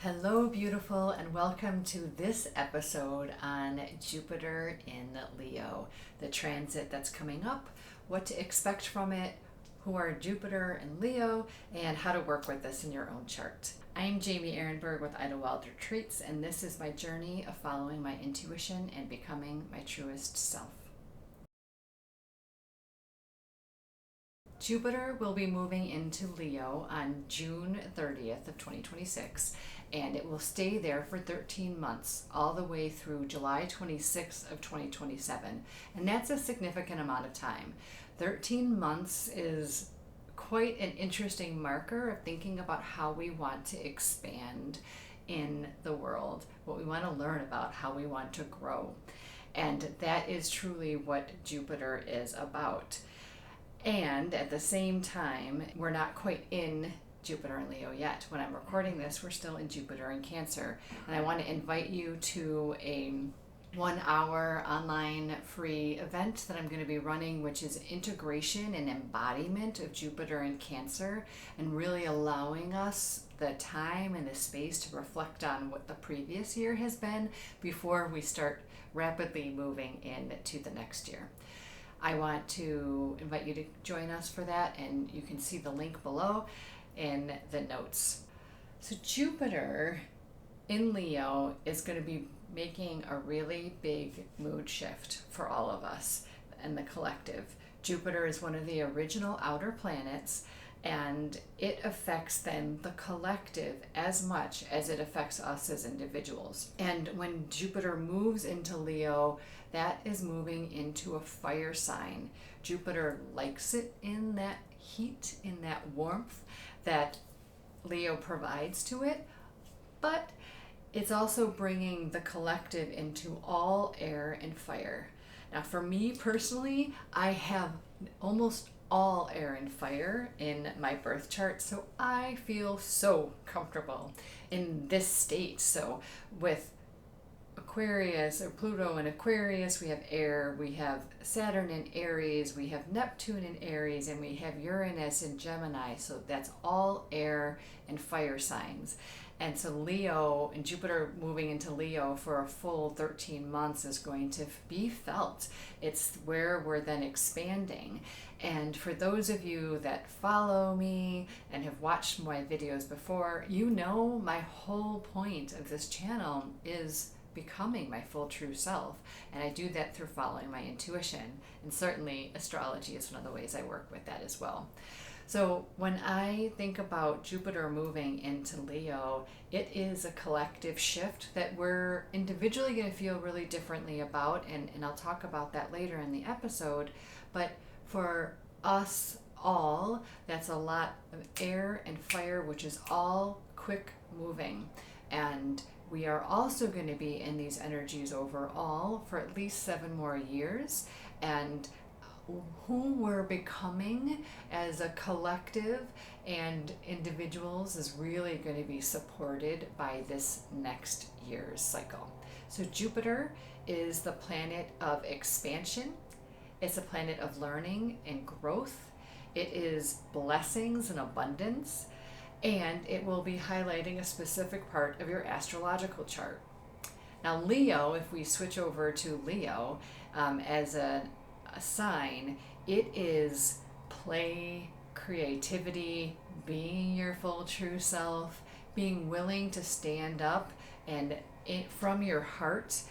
Hello, beautiful, and welcome to this episode on Jupiter in Leo, the transit that's coming up, what to expect from it, who are Jupiter and Leo, and how to work with this in your own chart. I'm Jamie Ehrenberg with Idlewild Retreats, and this is my journey of following my intuition and becoming my truest self. Jupiter will be moving into Leo on June 30th of 2026, and it will stay there for 13 months, all the way through July 26th of 2027. And that's a significant amount of time. 13 months is quite an interesting marker of thinking about how we want to expand in the world, what we want to learn about, how we want to grow. And that is truly what Jupiter is about. And at the same time, we're not quite in Jupiter and Leo yet. When I'm recording this, we're still in Jupiter and Cancer. And I want to invite you to a 1-hour online free event that I'm going to be running, which is integration and embodiment of Jupiter and Cancer, and really allowing us the time and the space to reflect on what the previous year has been before we start rapidly moving into the next year. I want to invite you to join us for that, and you can see the link below in the notes. So Jupiter in Leo is going to be making a really big mood shift for all of us and the collective. Jupiter is one of the original outer planets, and it affects then the collective as much as it affects us as individuals. And when Jupiter moves into Leo, that is moving into a fire sign. Jupiter likes it in that heat, in that warmth that Leo provides to it, but it's also bringing the collective into all air and fire. Now, for me personally, I have almost all air and fire in my birth chart, so I feel so comfortable in this state. So with Aquarius or Pluto in Aquarius, we have air, we have Saturn in Aries, we have Neptune in Aries, and we have Uranus in Gemini. So that's all air and fire signs. And so Leo and Jupiter moving into Leo for a full 13 months is going to be felt. It's where we're then expanding. And for those of you that follow me and have watched my videos before, you know my whole point of this channel is becoming my full true self. And I do that through following my intuition. And certainly astrology is one of the ways I work with that as well. So when I think about Jupiter moving into Leo, it is a collective shift that we're individually going to feel really differently about, and I'll talk about that later in the episode. But for us all, that's a lot of air and fire, which is all quick moving. And we are also going to be in these energies overall for at least 7 more years. And who we're becoming as a collective and individuals is really going to be supported by this next year's cycle. So Jupiter is the planet of expansion. It's a planet of learning and growth. It is blessings and abundance, and it will be highlighting a specific part of your astrological chart. Now Leo, if we switch over to Leo as a sign, it is play, creativity, being your full true self, being willing to stand up and from your heart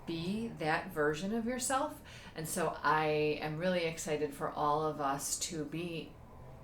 be that version of yourself. And so I am really excited for all of us to be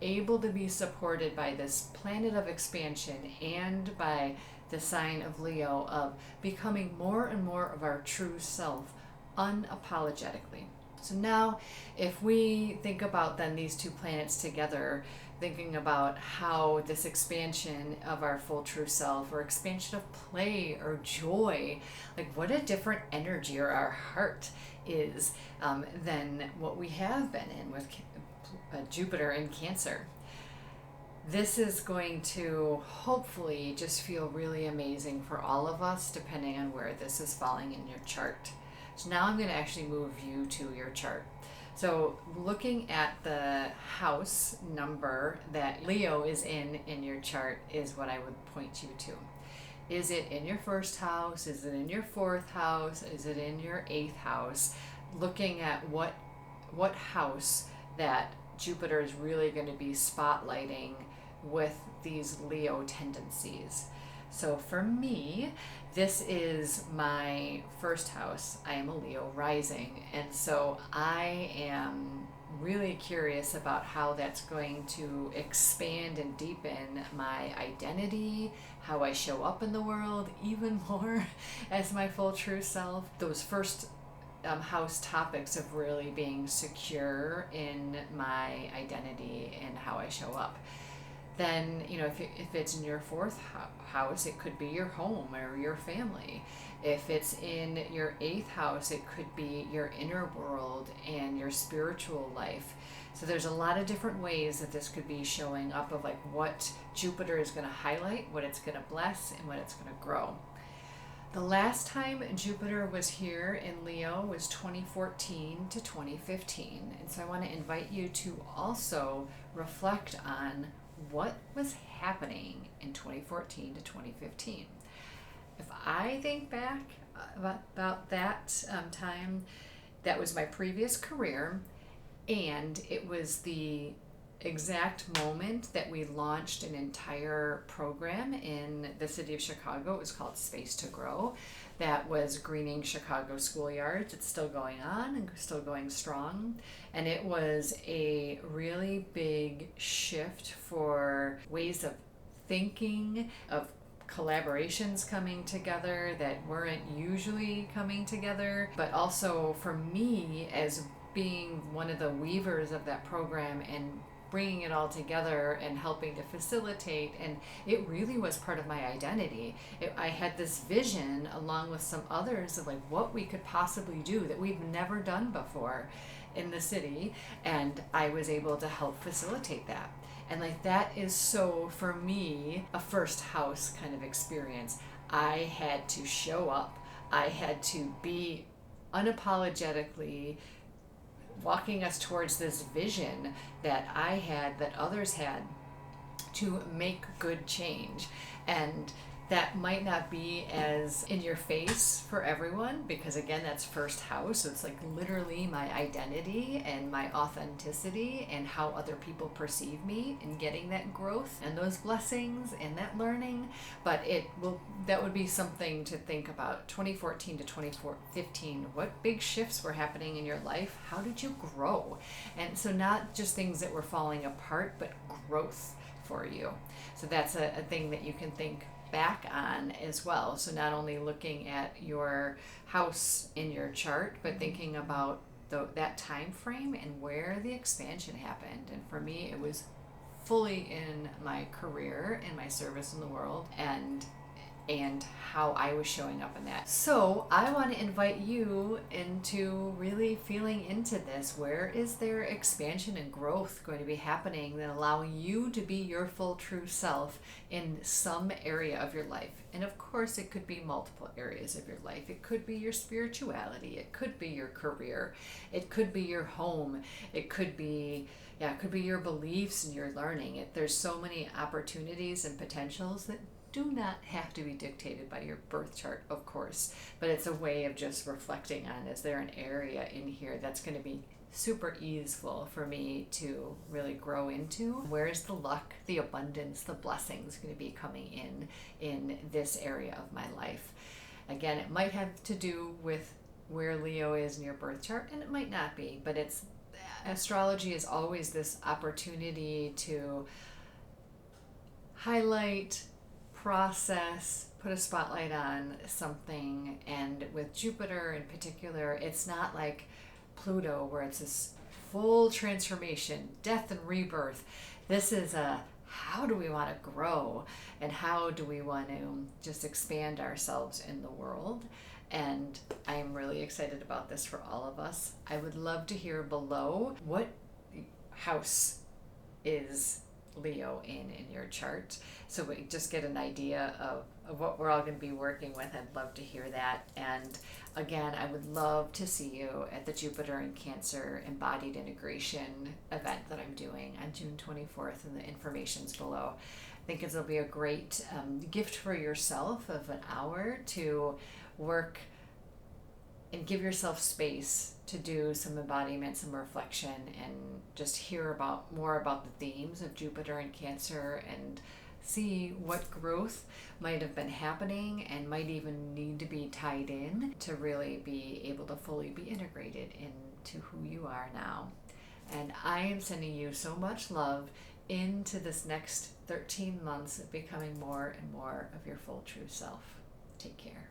able to be supported by this planet of expansion and by the sign of Leo, of becoming more and more of our true self unapologetically. So now, if we think about then these two planets together, thinking about how this expansion of our full true self, or expansion of play or joy, like what a different energy or our heart is than what we have been in with Jupiter in Cancer. This is going to hopefully just feel really amazing for all of us, depending on where this is falling in your chart. So now I'm going to actually move you to your chart. So looking at the house number that Leo is in your chart is what I would point you to. Is it in your first house? Is it in your fourth house? Is it in your eighth house? Looking at what house that Jupiter is really going to be spotlighting with these Leo tendencies. So for me, this is my first house. I am a Leo rising, and so I am really curious about how that's going to expand and deepen my identity, how I show up in the world even more as my full true self. Those first house topics of really being secure in my identity and how I show up. Then, if it's in your fourth house, it could be your home or your family. If it's in your eighth house, it could be your inner world and your spiritual life. So there's a lot of different ways that this could be showing up of like what Jupiter is going to highlight, what it's going to bless, and what it's going to grow. The last time Jupiter was here in Leo was 2014 to 2015. And so I want to invite you to also reflect on what was happening in 2014 to 2015. If I think back about that time, that was my previous career, and it was the exact moment that we launched an entire program in the city of Chicago. It was called Space to Grow. That was greening Chicago schoolyards. It's still going on and still going strong. And it was a really big shift for ways of thinking, of collaborations coming together that weren't usually coming together, but also for me as being one of the weavers of that program and bringing it all together and helping to facilitate, and it really was part of my identity. I had this vision along with some others of like what we could possibly do that we've never done before in the city, and I was able to help facilitate that. And like that is so, for me, a first house kind of experience. I had to show up. I had to be unapologetically walking us towards this vision that I had, that others had, to make good change. And that might not be as in your face for everyone, because again, that's first house. So it's like literally my identity and my authenticity and how other people perceive me, and getting that growth and those blessings and that learning. But that would be something to think about. 2014 to 2015, what big shifts were happening in your life? How did you grow? And so not just things that were falling apart, but growth for you. So that's a thing that you can think back on as well. So not only looking at your house in your chart, but thinking about that time frame and where the expansion happened. And for me, it was fully in my career and my service in the world, and how I was showing up in that. So I want to invite you into really feeling into this. Where is there expansion and growth going to be happening that allowing you to be your full true self in some area of your life? And of course, it could be multiple areas of your life. It could be your spirituality. It could be your career. It could be your home. It could be your beliefs and your learning. There's so many opportunities and potentials that do not have to be dictated by your birth chart, of course, but it's a way of just reflecting on, is there an area in here that's going to be super easeful for me to really grow into? Where is the luck, the abundance, the blessings going to be coming in this area of my life? Again, it might have to do with where Leo is in your birth chart, and it might not be, but astrology is always this opportunity to highlight, process, put a spotlight on something. And with Jupiter in particular, it's not like Pluto where it's this full transformation, death and rebirth. This is how do we want to grow, and how do we want to just expand ourselves in the world? And I'm really excited about this for all of us. I would love to hear below, what house is Leo in your chart, so we just get an idea of what we're all going to be working with. I'd love to hear that. And again, I would love to see you at the Jupiter and Cancer Embodied Integration event that I'm doing on June 24th, and the information's below. think it'll be a great gift for yourself of an hour to work and give yourself space to do some embodiment, some reflection, and just hear about more about the themes of Jupiter and Cancer, and see what growth might have been happening and might even need to be tied in to really be able to fully be integrated into who you are now. And I am sending you so much love into this next 13 months of becoming more and more of your full true self. Take care.